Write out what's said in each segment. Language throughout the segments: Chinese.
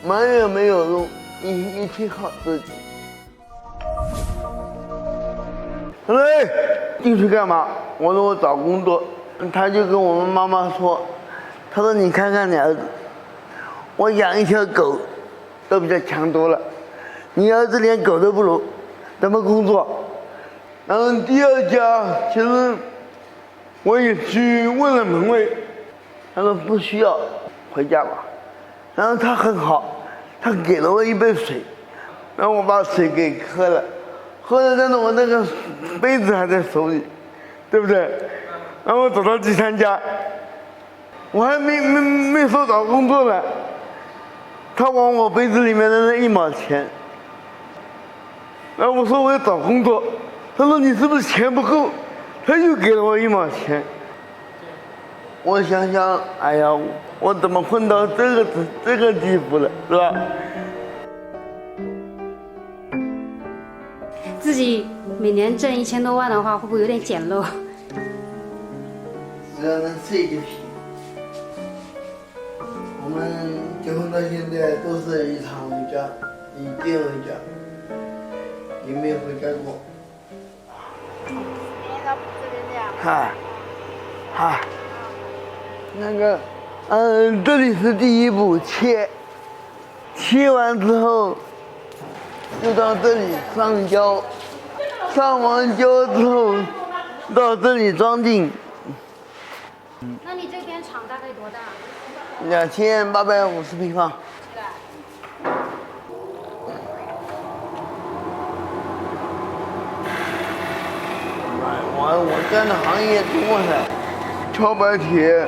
埋怨没有用，一切靠自己。他说：“哎，进去干嘛？”我说：“我找工作。”他就跟我们妈妈说：“他说你看看你儿子，我养一条狗都比他强多了，你儿子连狗都不如，怎么工作？”然后第二家其实我也去问了门卫，他说不需要，回家吧。然后他很好，他给了我一杯水，然后我把水给喝了，喝了，但是我那个杯子还在手里，对不对？然后我走到第三家，我还没说找工作呢，他往我杯子里面扔了1毛钱，然后我说我要找工作，他说你是不是钱不够？他又给了我1毛钱。我想想，哎呀，我怎么混到这个地步了，是吧？自己每年挣1000多万的话，会不会有点简陋？只要能吃就行。我们结婚到现在都是以厂为家，以店为家，也没有回家过。嗨，嗨。那个，这里是第一步，切完之后，就到这里上胶，上完胶之后，到这里装订。那你这边厂大概多大2850平方。我干的行业多了，敲白铁。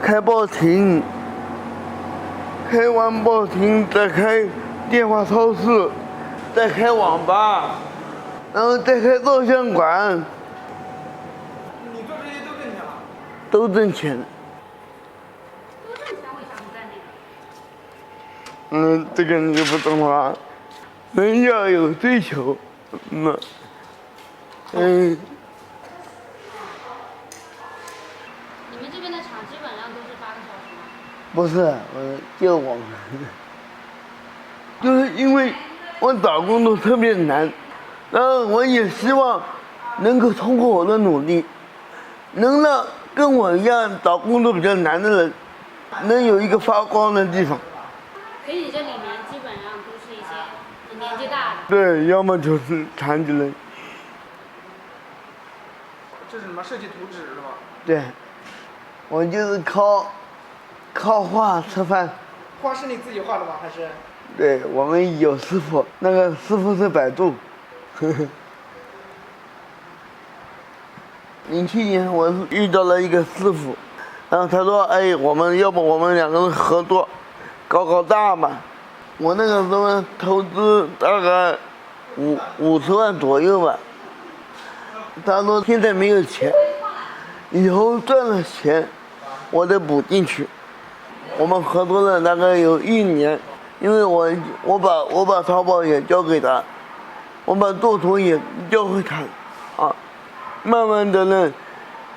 开报亭，开完报亭再开电话超市，再开网吧，然后再开照相馆。你做这些都挣钱了？都挣钱。都挣钱，为啥不干那个？这个你就不懂了，人要有追求，你们这边的厂基本上都是8个小时吗？不是，就我们，就是因为我找工作特别难，然后我也希望能够通过我的努力，能让跟我一样找工作比较难的人，能有一个发光的地方。所以你这里面基本上都是一些年纪大的。对，要么就是残疾人。这是什么设计图纸是吧？对，我就是靠画吃饭。画是你自己画的吗？还是？对，我们有师傅，那个师傅是百度。07年我遇到了一个师傅，然后他说：“哎，要不我们2个人合作，搞大吧。”我那个时候投资大概50万左右吧。他说现在没有钱，以后赚了钱，我再补进去。我们合作了大概有1年，因为我把淘宝也交给他，我把做图也教会他，啊，慢慢的呢，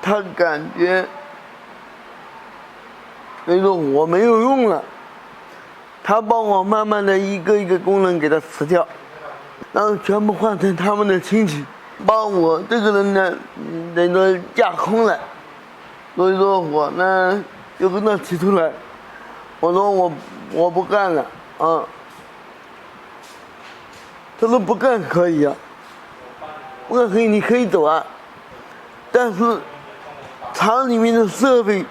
他感觉，所以说我没有用了，他帮我慢慢的一个一个功能给他辞掉，然后全部换成他们的亲戚。把我这个人呢，等于架空了，所以说我呢就跟他提出来，我说我不干了啊。他说不干可以啊，不干可以，你可以走啊，但是厂里面的设备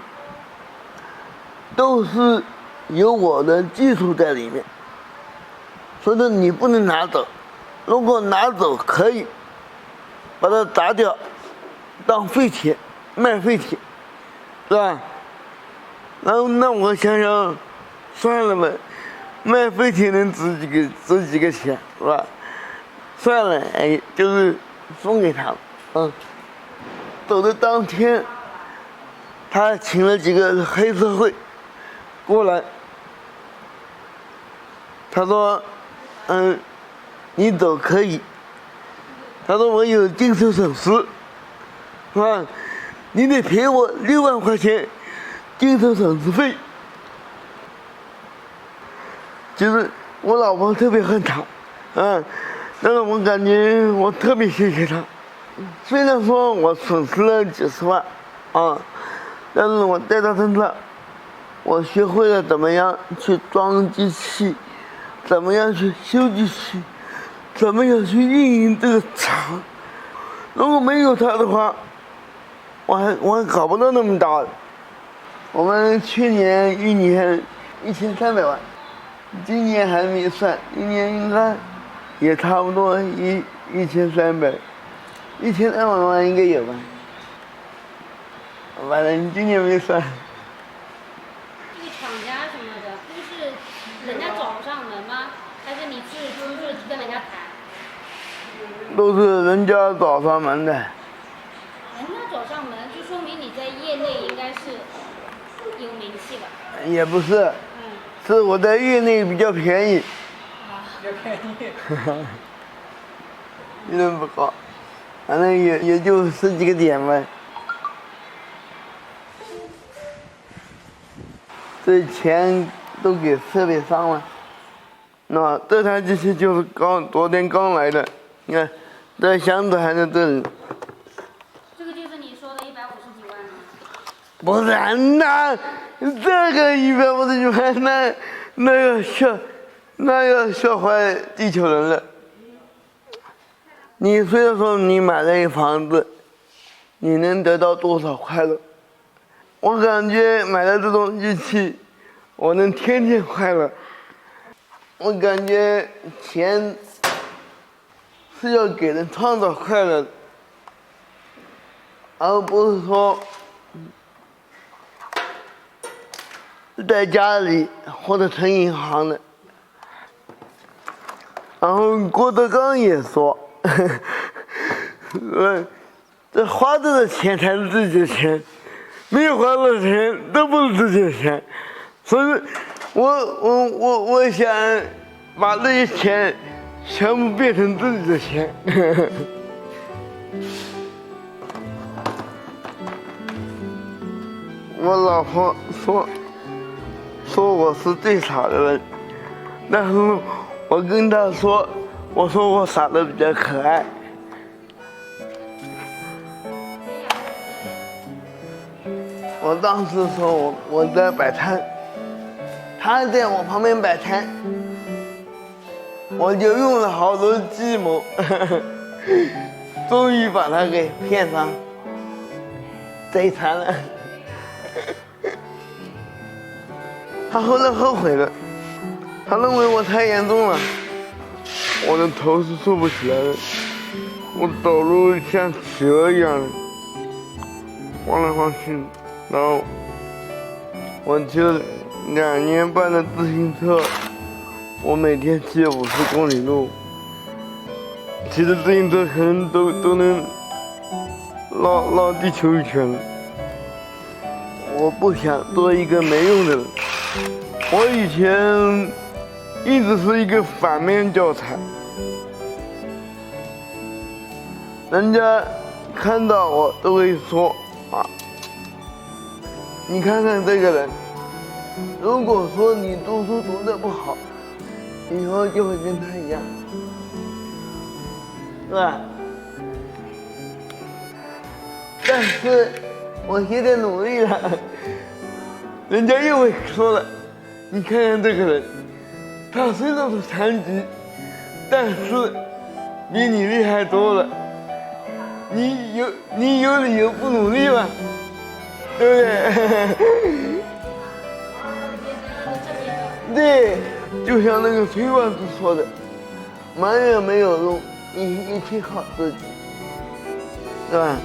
都是有我的技术在里面，所以说你不能拿走，如果拿走可以。把它砸掉，当废铁卖废铁，是吧？然后那我想想，算了吧，卖废铁能值几个钱，是吧？算了，哎，就是送给他了，走的当天，他请了几个黑社会过来，他说，你走可以。他说我有精神损失，是吧？你得赔我6万块钱精神损失费。就是我老婆特别恨他，但是我感觉我特别谢谢他。虽然说我损失了几十万，但是我在他身上，我学会了怎么样去装机器，怎么样去修机器，怎么样去运营这个厂。如果没有他的话，我还搞不到那么大的。我们去年一年1300万，今年还没算，今年应该也差不多1300万应该有吧。反正今年没算。这个厂家什么的，都是人家找上门吗？还是你就是跟人家谈？都是人家找上门的。人家找上门，就说明你在业内应该是有名气吧？也不是，是我在业内比较便宜。比较便宜。利润不高，反正也就10几个点呗。这钱都给设备商了。那这台机器就是昨天刚来的，你看，这箱子还在这里。这个就是你说的150几万吗？不是，那这个150几万，那要笑坏地球人了。你虽然说你买了一房子，你能得到多少快乐？我感觉买了这种机器，我能天天快乐。我感觉钱是要给人创造快乐的，而不是说在家里或者存银行的。然后郭德纲也说，这花着的钱才是自己的钱，没有花的钱都不是自己的钱。所以我想把这些钱全部变成自己的钱。我老婆说我是最傻的人，但是我跟她说，我说我傻的比较可爱。我当时说我在摆摊，她在我旁边摆摊，我就用了好多计谋，终于把她给骗上这一摊了。他后来后悔了，他认为我太严重了，我的头是竖不起来的，我走路像企鹅一样的，晃来晃去，然后我骑了2年半的自行车，我每天骑50公里路，骑着自行车可能都能绕地球一圈了。我不想做一个没用的人。我以前一直是一个反面教材，人家看到我都会说你看看这个人，如果说你读书读得不好，以后就会跟他一样，是吧？但是我现在努力了，人家又会说了，你看看这个人，他虽然是残疾，但是比你厉害多了。你有理由不努力吗？对不对？对，就像那个崔万子说的，埋怨没有用，你去靠自己，对吧？